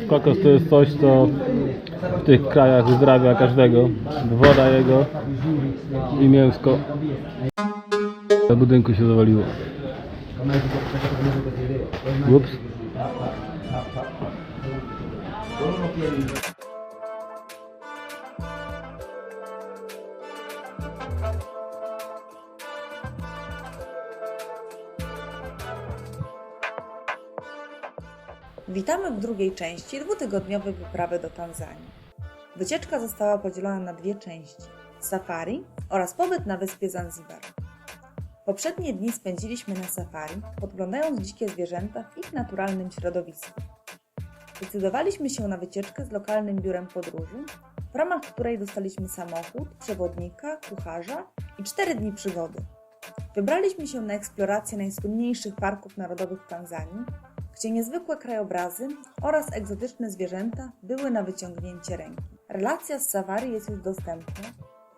Kokos to jest coś, co w tych krajach uzdrawia każdego. Woda jego i mięsko. Do budynku się zawaliło. Ups. Witamy w drugiej części dwutygodniowej wyprawy do Tanzanii. Wycieczka została podzielona na dwie części: safari oraz pobyt na wyspie Zanzibar. Poprzednie dni spędziliśmy na safari, podglądając dzikie zwierzęta w ich naturalnym środowisku. Zdecydowaliśmy się na wycieczkę z lokalnym biurem podróży, w ramach której dostaliśmy samochód, przewodnika, kucharza i 4 dni przygody. Wybraliśmy się na eksplorację najsłynniejszych parków narodowych w Tanzanii, gdzie niezwykłe krajobrazy oraz egzotyczne zwierzęta były na wyciągnięcie ręki. Relacja z safari jest już dostępna.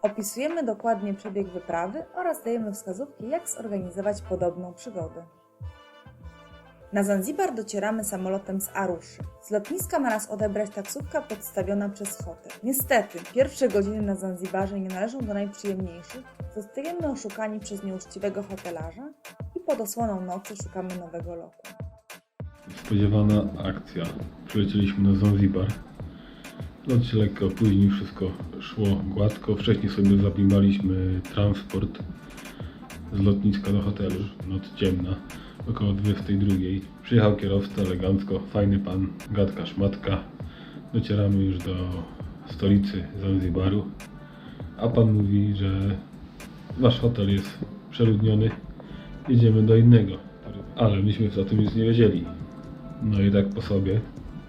Opisujemy dokładnie przebieg wyprawy oraz dajemy wskazówki, jak zorganizować podobną przygodę. Na Zanzibar docieramy samolotem z Aruszy. Z lotniska ma nas odebrać taksówka podstawiona przez hotel. Niestety, pierwsze godziny na Zanzibarze nie należą do najprzyjemniejszych. Zostajemy oszukani przez nieuczciwego hotelarza i pod osłoną nocy szukamy nowego lokum. Spodziewana akcja. Przylecieliśmy na Zanzibar. Lot się lekko opóźnił, wszystko szło gładko. Wcześniej sobie zapimaliśmy transport z lotniska do hotelu. Noc ciemna, około 22. Przyjechał kierowca elegancko, fajny pan, gadka szmatka. Docieramy już do stolicy Zanzibaru, a pan mówi, że wasz hotel jest przeludniony, jedziemy do innego. Ale myśmy o tym nic nie wiedzieli. No i tak po sobie,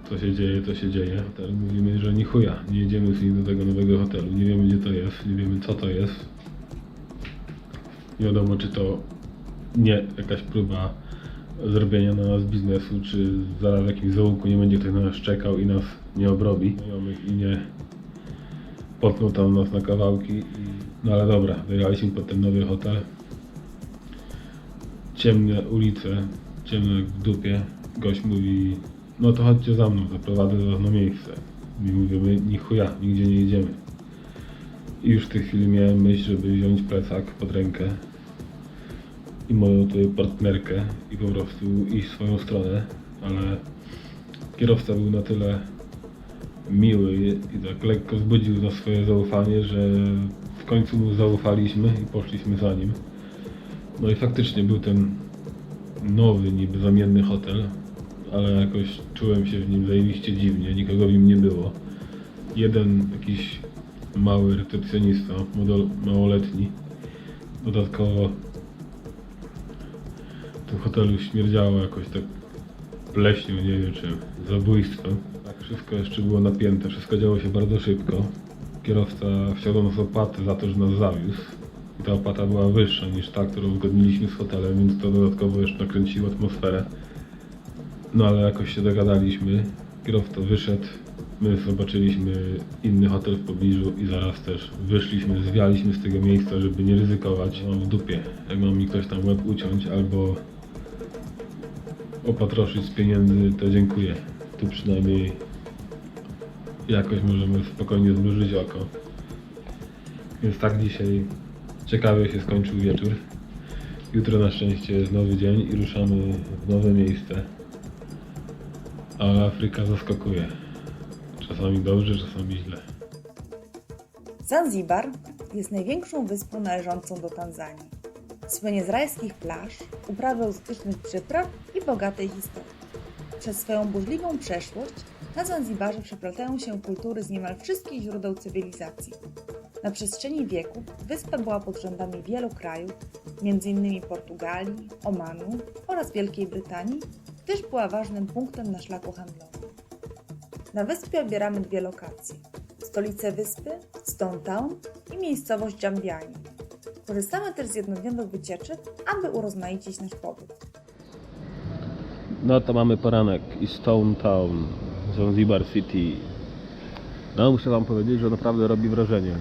co się dzieje, to się dzieje. Teraz mówimy, że ni chuja, nie jedziemy z nim do tego nowego hotelu, nie wiemy gdzie to jest, nie wiemy co to jest. Nie wiadomo, czy to nie jakaś próba zrobienia na nas biznesu, czy zaraz w jakimś zaułku nie będzie ktoś na nas czekał i nas nie obrobi. I nie potną tam nas na kawałki. No ale dobra, wyjechaliśmy pod ten nowy hotel. Ciemne ulice, ciemno jak w dupie. Gość mówi, no to chodźcie za mną, zaprowadzę was na miejsce. I mówimy, ni chuja, nigdzie nie jedziemy. I już w tej chwili miałem myśl, żeby wziąć plecak pod rękę i moją tutaj partnerkę i po prostu iść w swoją stronę, ale kierowca był na tyle miły i tak lekko wzbudził na swoje zaufanie, że w końcu mu zaufaliśmy i poszliśmy za nim. No i faktycznie był ten nowy, niby zamienny hotel, ale jakoś czułem się w nim zajebiście dziwnie, nikogo w nim nie było. Jeden jakiś mały recepcjonista, małoletni. Dodatkowo w tym hotelu śmierdziało jakoś tak pleśnią, nie wiem czym, zabójstwem. Tak, wszystko jeszcze było napięte, wszystko działo się bardzo szybko. Kierowca wsiadł nas opłatę za to, że nas zawiózł. I ta opłata była wyższa niż ta, którą uzgodniliśmy z hotelem, więc to dodatkowo jeszcze nakręciło atmosferę. No ale jakoś się dogadaliśmy, kierowca wyszedł, my zobaczyliśmy inny hotel w pobliżu i zaraz też wyszliśmy, zwialiśmy z tego miejsca, żeby nie ryzykować. Mam w dupie, jak ma mi ktoś tam łeb uciąć albo opatroszyć z pieniędzy, to dziękuję. Tu przynajmniej jakoś możemy spokojnie zmrużyć oko. Więc tak dzisiaj ciekawie się skończył wieczór. Jutro na szczęście jest nowy dzień i ruszamy w nowe miejsce. Ale Afryka zaskakuje. Czasami dobrze, czasami źle. Zanzibar jest największą wyspą należącą do Tanzanii. Słynie z rajskich plaż, uprawy egzotycznych przypraw i bogatej historii. Przez swoją burzliwą przeszłość na Zanzibarze przeplatają się kultury z niemal wszystkich źródeł cywilizacji. Na przestrzeni wieków wyspa była pod rządami wielu krajów, m.in. Portugalii, Omanu oraz Wielkiej Brytanii, gdyż była ważnym punktem na szlaku handlowym. Na wyspie obieramy dwie lokacje: stolicę wyspy, Stone Town i miejscowość Jambiani. Korzystamy też z jednodniowych wycieczek, aby urozmaicić nasz pobyt. No to mamy poranek i Stone Town, Zanzibar City. No muszę wam powiedzieć, że naprawdę robi wrażenie.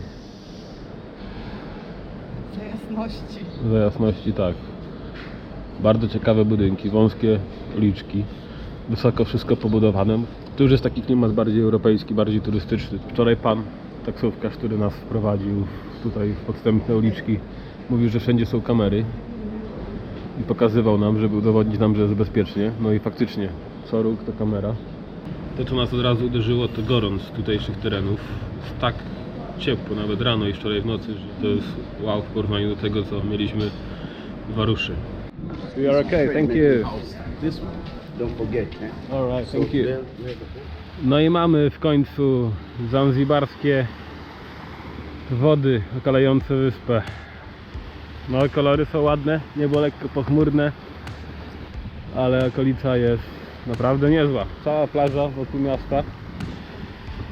Za jasności. Za jasności tak. Bardzo ciekawe budynki, wąskie uliczki, wysoko wszystko pobudowane. Tu już jest taki klimat bardziej europejski, bardziej turystyczny. Wczoraj pan taksówkarz, który nas wprowadził tutaj w podstępne uliczki, mówił, że wszędzie są kamery i pokazywał nam, żeby udowodnić nam, że jest bezpiecznie. No i faktycznie, co róg to kamera. To, co nas od razu uderzyło, to gorąc tutejszych terenów. Jest tak ciepło, nawet rano i wczoraj w nocy, że to jest wow w porównaniu do tego, co mieliśmy w Waruszy. We are okay, thank you. This one, don't forget. Eh? Alright, thank you. No i mamy w końcu zanzibarskie wody okalające wyspę. No, kolory są ładne, niebo lekko pochmurne, ale okolica jest naprawdę niezła. Cała plaża wokół miasta,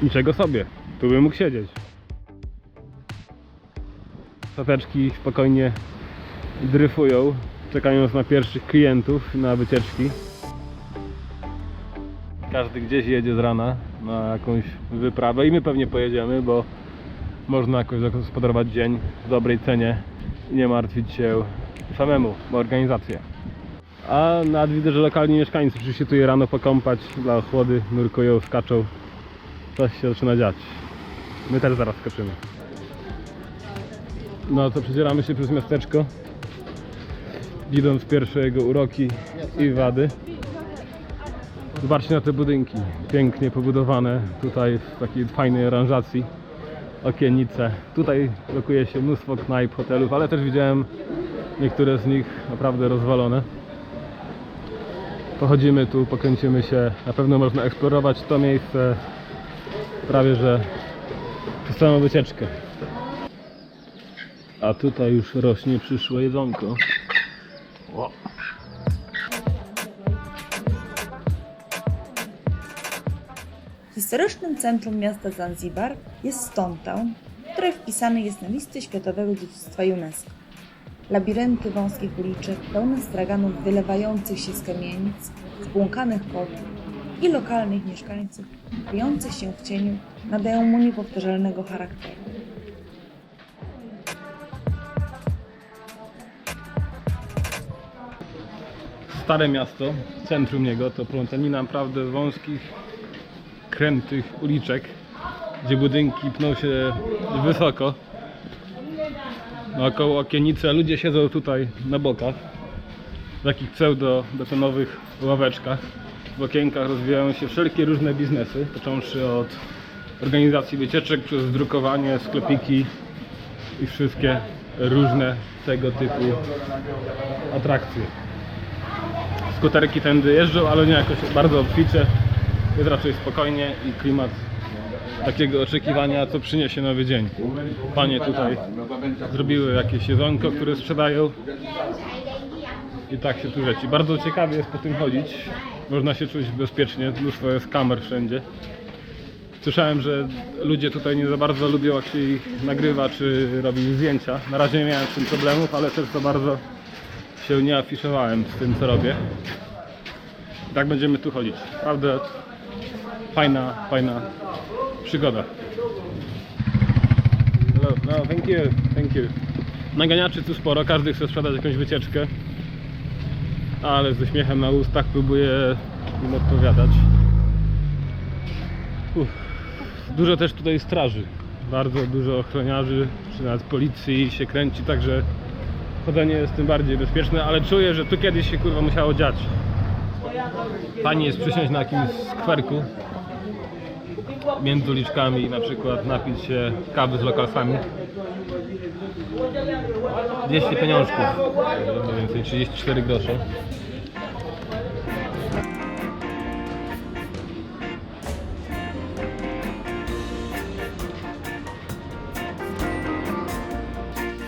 niczego sobie, tu bym mógł siedzieć. Stateczki spokojnie dryfują, czekając na pierwszych klientów na wycieczki. Każdy gdzieś jedzie z rana na jakąś wyprawę i my pewnie pojedziemy, bo można jakoś zagospodarować dzień w dobrej cenie i nie martwić się samemu o organizację. A nad widzę, że lokalni mieszkańcy przyszli się tu rano pokąpać dla ochłody, nurkują, skaczą. Coś się zaczyna dziać. My też zaraz skoczymy. No to przedzieramy się przez miasteczko, widząc pierwsze jego uroki i wady. Zobaczcie na te budynki, pięknie pobudowane, tutaj w takiej fajnej aranżacji, okiennice. Tutaj lokuje się mnóstwo knajp, hotelów, ale też widziałem niektóre z nich naprawdę rozwalone. Pochodzimy tu, pokręcimy się, na pewno można eksplorować to miejsce prawie że przez całą wycieczkę. A tutaj już rośnie przyszłe jedzonko. Wow. Historycznym centrum miasta Zanzibar jest Stone Town, które wpisane jest na listę Światowego Dziedzictwa UNESCO. Labirynty wąskich uliczek, pełne straganów wylewających się z kamienic, zbłąkanych kotów i lokalnych mieszkańców, kryjących się w cieniu, nadają mu niepowtarzalnego charakteru. Stare miasto, centrum niego to plątanina naprawdę wąskich, krętych uliczek, gdzie budynki pną się wysoko. Około okiennicy, a ludzie siedzą tutaj na bokach, w takich pseudo-betonowych ławeczkach. W okienkach rozwijają się wszelkie różne biznesy, począwszy od organizacji wycieczek, przez drukowanie, sklepiki i wszystkie różne tego typu atrakcje. Skuterki tędy jeżdżą, ale nie jakoś bardzo obficie. Jest raczej spokojnie i klimat takiego oczekiwania, co przyniesie nowy dzień. Panie tutaj zrobiły jakieś jedzonko, które sprzedają i tak się tu leci. Bardzo ciekawie jest po tym chodzić. Można się czuć bezpiecznie, mnóstwo jest kamer wszędzie. Słyszałem, że ludzie tutaj nie za bardzo lubią, jak się ich nagrywa czy robi zdjęcia. Na razie nie miałem z tym problemów, ale też to bardzo się nie afiszowałem z tym, co robię. I tak będziemy tu chodzić. Naprawdę fajna przygoda. Hello. No, thank you. Naganiaczy tu sporo, każdy chce sprzedać jakąś wycieczkę, ale ze śmiechem na ustach próbuję im odpowiadać. Dużo też tutaj straży, bardzo dużo ochroniarzy, czy nawet policji się kręci, także chodzenie jest tym bardziej bezpieczne, ale czuję, że tu kiedyś się kurwa musiało dziać. Fajnie jest przysiąść na jakimś skwerku między uliczkami i na przykład napić się kawy z lokalsami. 200 pieniążków, mniej więcej 34 grosze.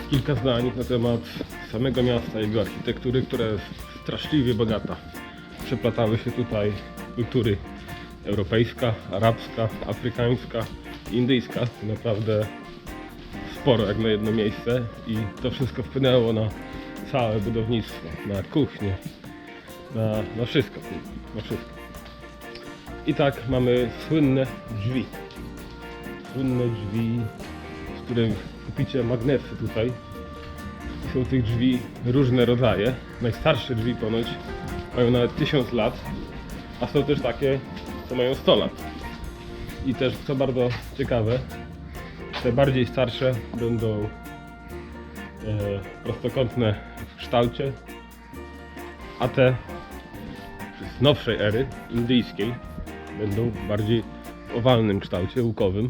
Kilka zdań na temat samego miasta i jego architektury, która jest straszliwie bogata. Przeplatały się tutaj kultury europejska, arabska, afrykańska, indyjska. Naprawdę sporo jak na jedno miejsce i to wszystko wpłynęło na całe budownictwo, na kuchnię, na wszystko, na wszystko. I tak mamy słynne drzwi, z których kupicie magnesy tutaj są tych drzwi różne rodzaje. Najstarsze drzwi ponoć mają nawet 1000 lat, a są też takie, co mają 100 lat. I też, co bardzo ciekawe, te bardziej starsze będą prostokątne w kształcie, a te z nowszej ery, indyjskiej, będą bardziej w owalnym kształcie, łukowym.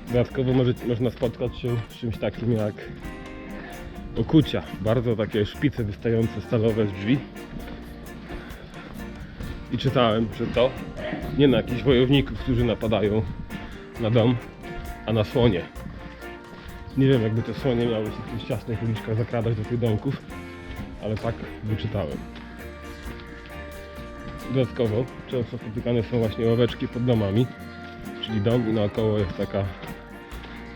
Dodatkowo można spotkać się z czymś takim jak okucia, bardzo takie szpice wystające stalowe z drzwi. I czytałem, że to nie na jakichś wojowników, którzy napadają na dom, a na słonie. Nie wiem, jakby te słonie miały się w tych ciasnych uliczkach zakradać do tych domków, ale tak wyczytałem. Dodatkowo często spotykane są właśnie ławeczki pod domami, czyli dom i naokoło jest taka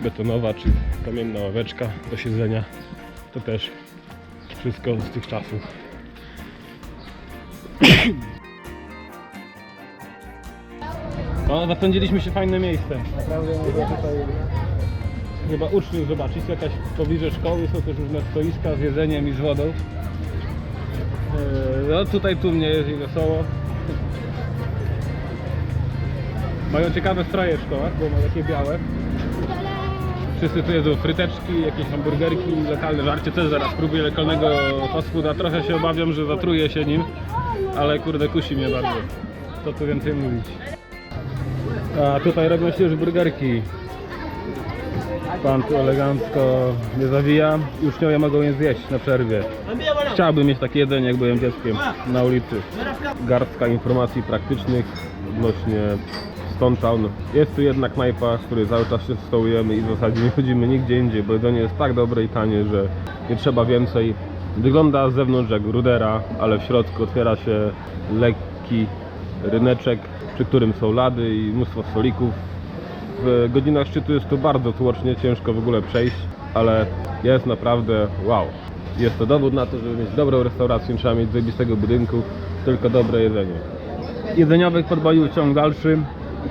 betonowa czy kamienna ławeczka do siedzenia. To też wszystko z tych czasów. No, zapędziliśmy się w fajne miejsce. Naprawdę można tutaj chyba uczniów zobaczyć. Jakaś pobliże szkoły, są też różne stoiska z jedzeniem i z wodą. No tutaj tłumnie jest i wesoło. Mają ciekawe stroje w szkołach, bo mają takie białe. Wszyscy tu jedzą fryteczki, jakieś hamburgerki, lokalne żarcie. Też zaraz próbuję lokalnego fast fooda. Trochę się obawiam, że zatruję się nim, ale kurde, kusi mnie bardzo. Co tu więcej mówić. A tutaj robią się już burgerki. Pan tu elegancko je zawija i uczniowie mogą je zjeść na przerwie. Chciałbym mieć takie jedzenie, jak byłem dzieckiem na ulicy. Garstka informacji praktycznych odnośnie Stone Town. Jest tu jedna knajpa, w której cały czas się stołujemy i w zasadzie nie chodzimy nigdzie indziej, bo jedzenie jest tak dobre i tanie, że nie trzeba więcej. Wygląda z zewnątrz jak rudera, ale w środku otwiera się lekki ryneczek, przy którym są lady i mnóstwo stolików. W godzinach szczytu jest tu bardzo tłocznie, ciężko w ogóle przejść, ale jest naprawdę wow. Jest to dowód na to, żeby mieć dobrą restaurację, trzeba mieć zajebistego budynku, tylko dobre jedzenie. Jedzeniowych podbawił ciąg dalszy,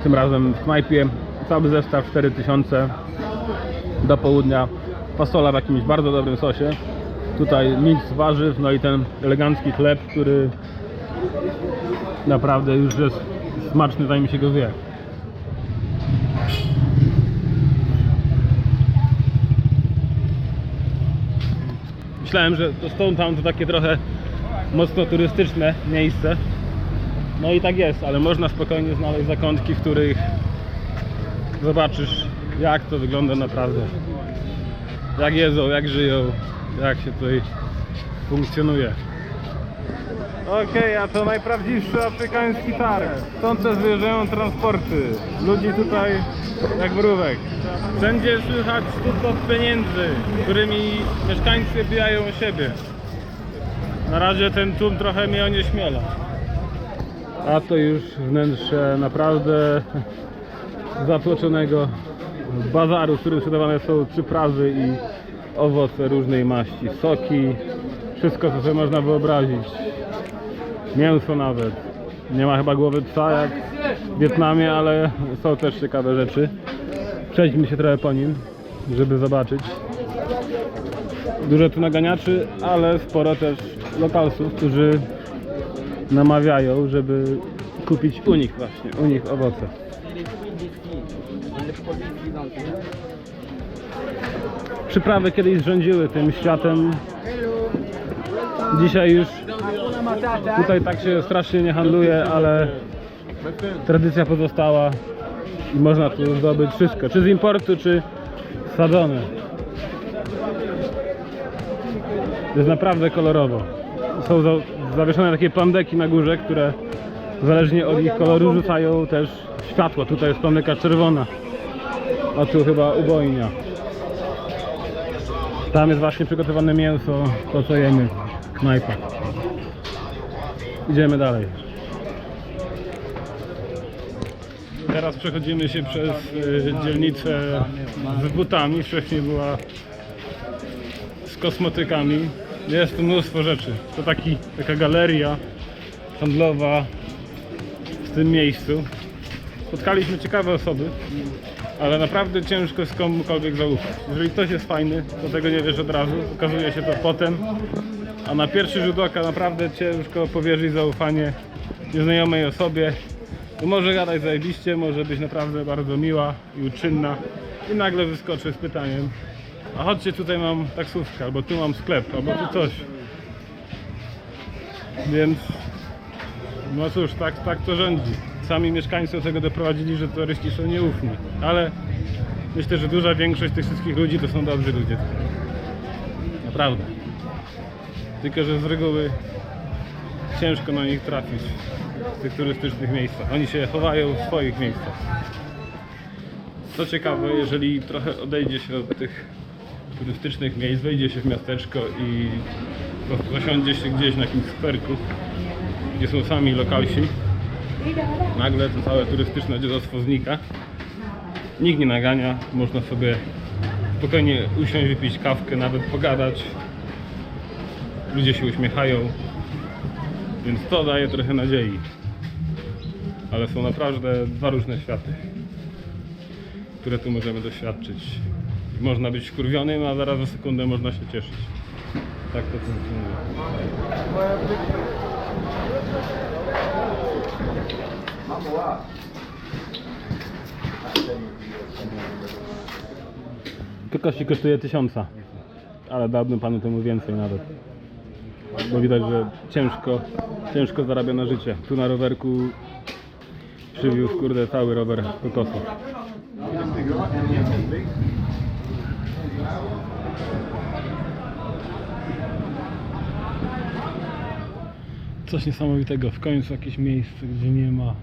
tym razem w knajpie. Cały zestaw 4000 do południa. Fasola w jakimś bardzo dobrym sosie. Tutaj miks warzyw, no i ten elegancki chleb, który naprawdę już jest smaczny, zanim się go zje. Myślałem, że to Stone Town to takie trochę mocno turystyczne miejsce. No i tak jest, ale można spokojnie znaleźć zakątki, w których zobaczysz, jak to wygląda naprawdę. Jak jedzą, jak żyją, jak się tutaj funkcjonuje. Okej, a to najprawdziwszy afrykański targ. Stąd też wyjeżdżają transporty. Ludzi tutaj jak mrówek. Wszędzie słychać stukot pieniędzy, którymi mieszkańcy bijają o siebie. Na razie ten tłum trochę mnie onieśmiela. A to już wnętrze naprawdę zatłoczonego bazaru, w którym sprzedawane są przyprawy i owoce różnej maści, soki, wszystko co sobie można wyobrazić. Mięso nawet. Nie ma chyba głowy psa jak w Wietnamie, ale są też ciekawe rzeczy. Przejdźmy się trochę po nim, żeby zobaczyć. Dużo tu naganiaczy, ale sporo też lokalsów, którzy namawiają, żeby kupić u nich właśnie, u nich owoce. Przyprawy kiedyś rządziły tym światem. Dzisiaj już tutaj tak się strasznie nie handluje, ale tradycja pozostała i można tu zdobyć wszystko, czy z importu, czy sadzone. Jest naprawdę kolorowo. Są zawieszone takie plandeki na górze, które zależnie od ich koloru rzucają też światło. Tutaj jest plandeka czerwona, a tu chyba ubojnia. Tam jest właśnie przygotowane mięso, to co jemy, knajpa. Idziemy dalej. Teraz przechodzimy się przez dzielnicę z butami. Wcześniej była z kosmetykami. Jest tu mnóstwo rzeczy. To taka galeria handlowa w tym miejscu. Spotkaliśmy ciekawe osoby. Ale naprawdę ciężko jest komukolwiek zaufać. Jeżeli ktoś jest fajny, to tego nie wiesz od razu, okazuje się to potem. A na pierwszy rzut oka naprawdę ciężko powierzyć zaufanie nieznajomej osobie. Bo może gadać zajebiście, może być naprawdę bardzo miła i uczynna i nagle wyskoczy z pytaniem: a chodźcie, tutaj mam taksówkę, albo tu mam sklep, albo tu coś. Więc no cóż, tak to rządzi. Sami mieszkańcy do tego doprowadzili, że turyści są nieufni. Ale myślę, że duża większość tych wszystkich ludzi to są dobrzy ludzie. Naprawdę. Tylko że z reguły ciężko na nich trafić w tych turystycznych miejscach. Oni się chowają w swoich miejscach. Co ciekawe, jeżeli trochę odejdzie się od tych turystycznych miejsc, wejdzie się w miasteczko i po prostu zasiądzie się gdzieś na jakimś skwerku, gdzie są sami lokalsi, nagle to całe turystyczne dziedzictwo znika. Nikt nie nagania, można sobie spokojnie usiąść, wypić kawkę, nawet pogadać. Ludzie się uśmiechają, więc to daje trochę nadziei. Ale są naprawdę dwa różne światy, które tu możemy doświadczyć. Można być wkurwionym, a zaraz za sekundę można się cieszyć. Tak to funkcjonuje. Kokości kosztuje 1000, ale dałbym panu temu więcej nawet. Bo widać, że ciężko zarabia na życie. Tu na rowerku przywiózł, kurde, cały rower kokosów. Coś niesamowitego, w końcu jakieś miejsce, gdzie nie ma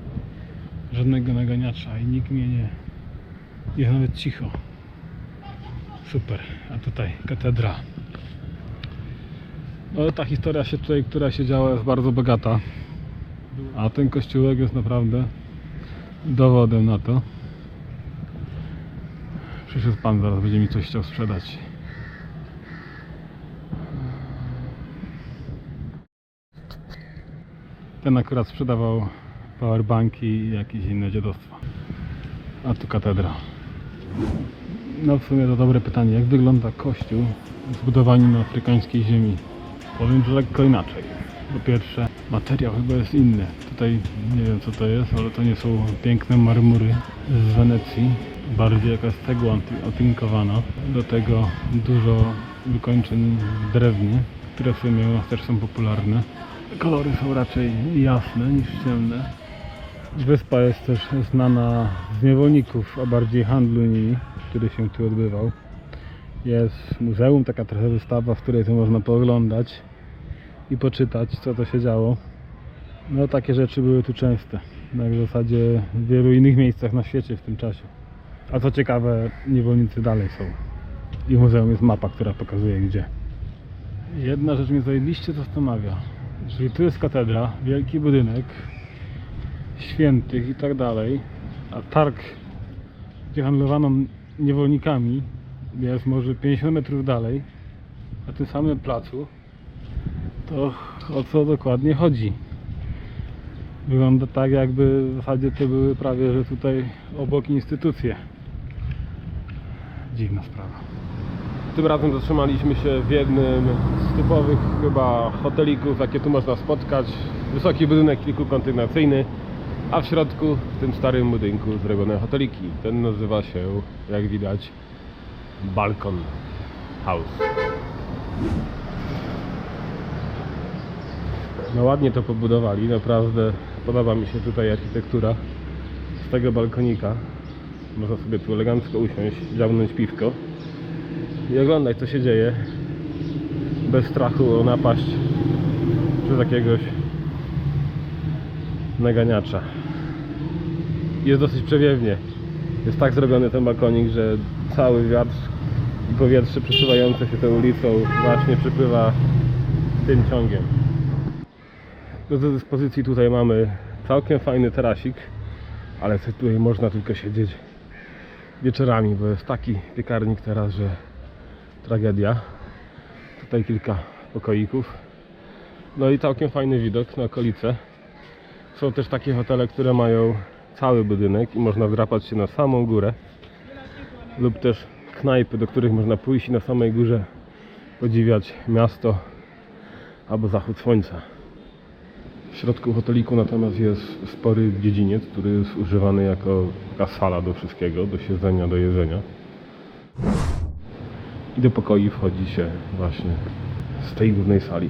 żadnego naganiacza i nikt mnie nie... jest nawet cicho. Super, a tutaj katedra. No, ta historia się tutaj, która się działa, jest bardzo bogata, a ten kościółek jest naprawdę dowodem na to. Przyszedł pan, zaraz będzie mi coś chciał sprzedać. Ten akurat sprzedawał powerbanki i jakieś inne dziadostwa. A tu katedra. No w sumie to dobre pytanie, jak wygląda kościół zbudowany na afrykańskiej ziemi? Powiem, że lekko inaczej. Po pierwsze, materiał chyba jest inny. Tutaj nie wiem co to jest, ale to nie są piękne marmury z Wenecji. Bardziej jakaś cegła otynkowana. Do tego dużo wykończeń w drewnie, które w sumie też są popularne. Kolory są raczej jasne niż ciemne. Wyspa jest też znana z niewolników, a bardziej handlu nimi, który się tu odbywał. Jest muzeum, taka trochę wystawa, w której to można pooglądać i poczytać, co to się działo. No takie rzeczy były tu częste, jak w zasadzie w wielu innych miejscach na świecie w tym czasie. A co ciekawe, niewolnicy dalej są. I w muzeum jest mapa, która pokazuje gdzie. Jedna rzecz mnie zajebiście zastanawia. Czyli tu jest katedra, wielki budynek świętych i tak dalej, a targ, gdzie handlowano niewolnikami, jest może 50 metrów dalej, na tym samym placu. To o co dokładnie chodzi? Wygląda tak, jakby w zasadzie to były prawie że tutaj obok instytucje. Dziwna sprawa. Tym razem zatrzymaliśmy się w jednym z typowych chyba hotelików, jakie tu można spotkać. Wysoki budynek kilkukondynacyjny, a w środku, w tym starym budynku, zrobione hoteliki. Ten nazywa się, jak widać, Balkon House. No ładnie to pobudowali, naprawdę podoba mi się tutaj architektura z tego balkonika. Można sobie tu elegancko usiąść, dziabnąć piwko i oglądać co się dzieje bez strachu o napaść przez jakiegoś naganiacza. Jest dosyć przewiewnie. Jest tak zrobiony ten balkonik, że cały wiatr i powietrze przesuwające się tą ulicą właśnie przypływa tym ciągiem. Do dyspozycji tutaj mamy całkiem fajny tarasik, ale tutaj można tylko siedzieć wieczorami, bo jest taki piekarnik teraz, że tragedia. Tutaj kilka pokoików. No i całkiem fajny widok na okolice. Są też takie hotele, które mają cały budynek i można wdrapać się na samą górę lub też knajpy, do których można pójść i na samej górze podziwiać miasto albo zachód słońca. W środku hoteliku natomiast jest spory dziedziniec, który jest używany jako taka sala do wszystkiego, do siedzenia, do jedzenia. I do pokoi wchodzi się właśnie z tej głównej sali.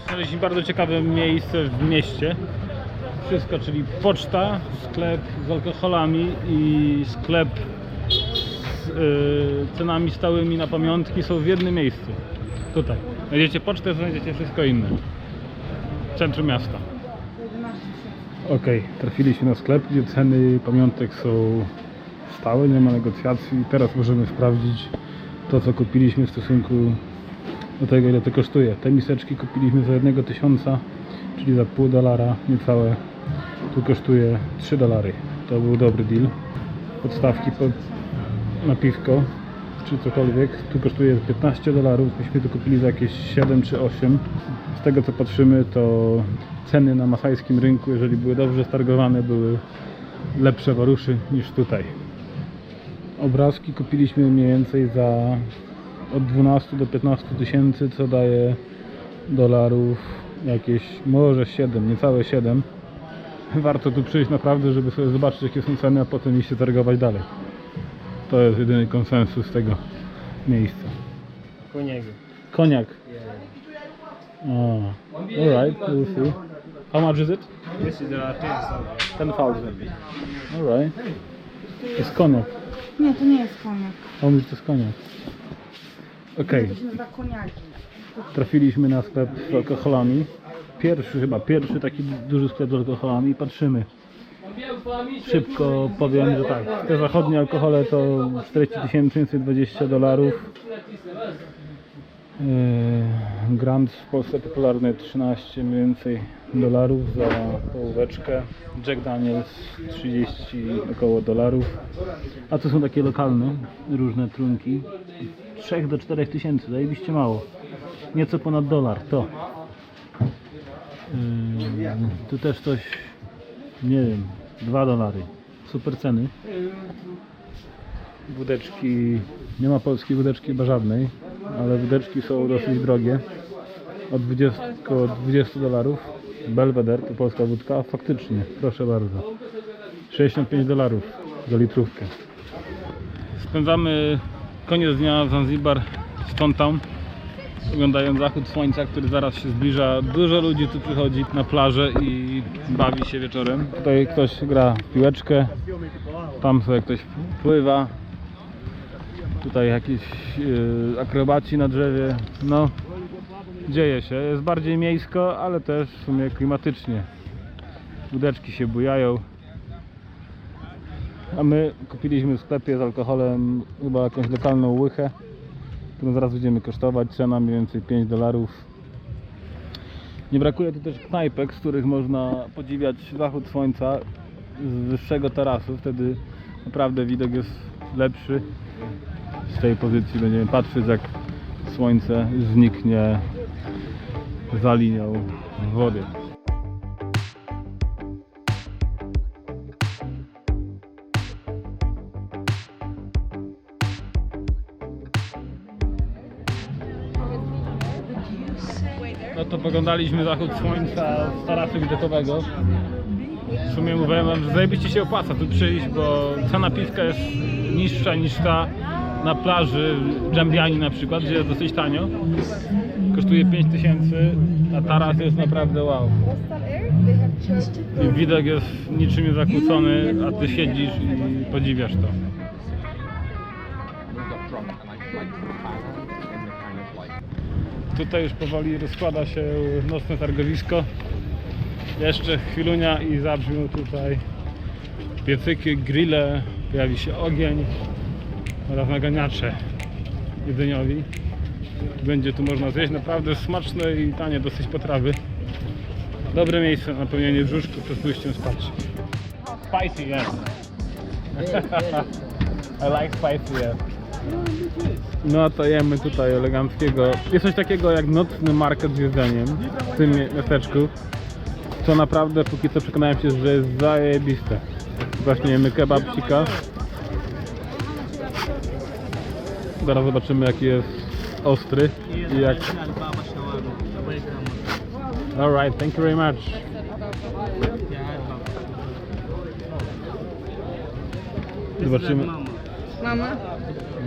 Znaleźliśmy bardzo ciekawe miejsce w mieście. Wszystko, czyli poczta, sklep z alkoholami i sklep z cenami stałymi na pamiątki są w jednym miejscu. Tutaj. Znajdziecie pocztę, znajdziecie wszystko inne. W centrum miasta. Okej, trafiliśmy na sklep, gdzie ceny pamiątek są stałe, nie ma negocjacji. Teraz możemy sprawdzić to, co kupiliśmy w stosunku do tego, ile to kosztuje. Te miseczki kupiliśmy za 1000, czyli za $0,5 niecałe. Tu kosztuje $3. To był dobry deal. Podstawki na piwko czy cokolwiek tu kosztuje $15. Myśmy to kupili za jakieś 7 czy 8. Z tego co patrzymy, to ceny na masajskim rynku, jeżeli były dobrze stargowane, były lepsze waruszy niż tutaj. Obrazki kupiliśmy mniej więcej za od 12 do 15 tysięcy, co daje dolarów jakieś może 7, niecałe 7. Warto tu przyjść naprawdę, żeby sobie zobaczyć, jakie są ceny, a potem iść się targować dalej. To jest jedyny konsensus tego miejsca. Koniak. Alright, we'll see. How much is it? This is 10,000. Alright. To jest koniak. Nie, to nie jest koniak. A mówisz, to jest koniak. Okej. To się nazywa koniaki. Trafiliśmy na sklep z alkoholami. Pierwszy taki duży sklep z alkoholami. Patrzymy. Szybko powiem, że tak. Te zachodnie alkohole to 40 $520. Grand w Polsce popularny 13 mniej więcej dolarów za połóweczkę. Jack Daniels 30 około dolarów. A to są takie lokalne, różne trunki. 3 do 4 tysięcy, zajebiście mało. Nieco ponad dolar to. Tu też coś, nie wiem, $2. Super ceny. Wódeczki, nie ma polskiej wódeczki chyba żadnej, ale wódeczki są dosyć drogie. Od 20, około $20. Belvedere to polska wódka, faktycznie, proszę bardzo. $65 za litrówkę. Spędzamy koniec dnia w Zanzibar, Stone Town, oglądając zachód słońca, który zaraz się zbliża. Dużo ludzi tu przychodzi na plażę i bawi się wieczorem. Tutaj ktoś gra w piłeczkę, tam sobie ktoś pływa. Tutaj jakiś akrobaci na drzewie. No, dzieje się. Jest bardziej miejsko, ale też w sumie klimatycznie. Wódeczki się bujają. A my kupiliśmy w sklepie z alkoholem chyba jakąś lokalną łychę, którą zaraz będziemy kosztować. Cena mniej więcej $5. Nie brakuje tu też knajpek, z których można podziwiać zachód słońca z wyższego tarasu. Wtedy naprawdę widok jest lepszy. Z tej pozycji będziemy patrzeć, jak słońce zniknie za linią wody. No to poglądaliśmy zachód słońca z tarasu widokowego. W sumie mówiłem wam, że zajebiście się opłaca tu przyjść, bo cena piwka jest niższa niż ta na plaży w Dżambiani na przykład, gdzie jest dosyć tanio. Kosztuje 5000, a taras jest naprawdę wow. I widok jest niczym niezakłócony, a ty siedzisz i podziwiasz to. Tutaj już powoli rozkłada się nocne targowisko. Jeszcze chwilunia i zabrzmią tutaj piecyki, grille, pojawi się ogień oraz naganiacze jedzeniowi. Będzie tu można zjeść naprawdę smaczne i tanie dosyć potrawy. Dobre miejsce na napełnienie brzuszku przed pójściem spać. Spicy, yes. I like spicy, yes. No to jemy tutaj eleganckiego. Jest coś takiego jak nocny market z jedzeniem w tym miasteczku. Co naprawdę póki co przekonałem się, że jest zajebiste. Właśnie jemy kebabcika. Zaraz zobaczymy jaki jest ostry i jak... Alright, thank you very much. Zobaczymy. Mama?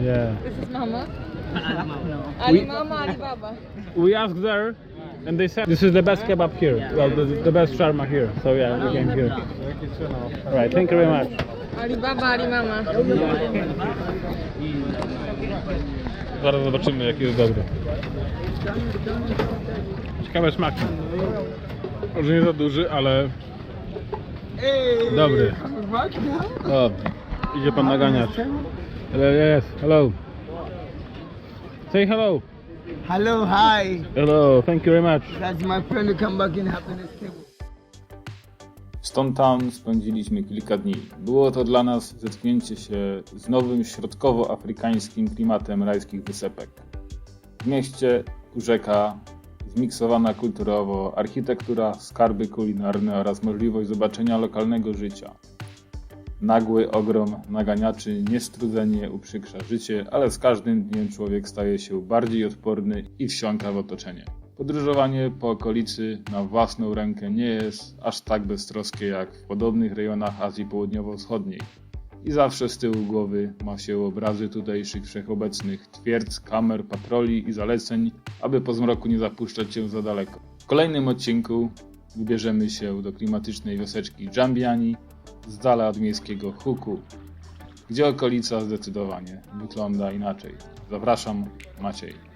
Yeah. This is Mama? Ali Mama, Ali Baba. We asked there and they said this is the best kebab here. Well, the best shawarma here. So yeah, we came here. Alright, thank you very much. Ali Baba, Ali Mama. Zaraz zobaczymy jaki jest dobry. Ciekawe smaki. Może nie za duży, ale dobry. O, idzie pan naganiać. Yes, hello. Say hello. Hello, hi. Hello, thank you very much. That's my friend to come back in happiness table. Stone Town spędziliśmy kilka dni. Było to dla nas zetknięcie się z nowym środkowoafrykańskim klimatem rajskich wysepek. W mieście rzeka, zmiksowana kulturowo, architektura, skarby kulinarne oraz możliwość zobaczenia lokalnego życia. Nagły ogrom naganiaczy niestrudzenie uprzykrza życie, ale z każdym dniem człowiek staje się bardziej odporny i wsiąka w otoczenie. Podróżowanie po okolicy na własną rękę nie jest aż tak beztroskie jak w podobnych rejonach Azji Południowo-Wschodniej. I zawsze z tyłu głowy ma się obrazy tutejszych wszechobecnych twierdz, kamer, patroli i zaleceń, aby po zmroku nie zapuszczać się za daleko. W kolejnym odcinku wybierzemy się do klimatycznej wioseczki Dżambiani, z dala od miejskiego huku, gdzie okolica zdecydowanie wygląda inaczej. Zapraszam, Maciej.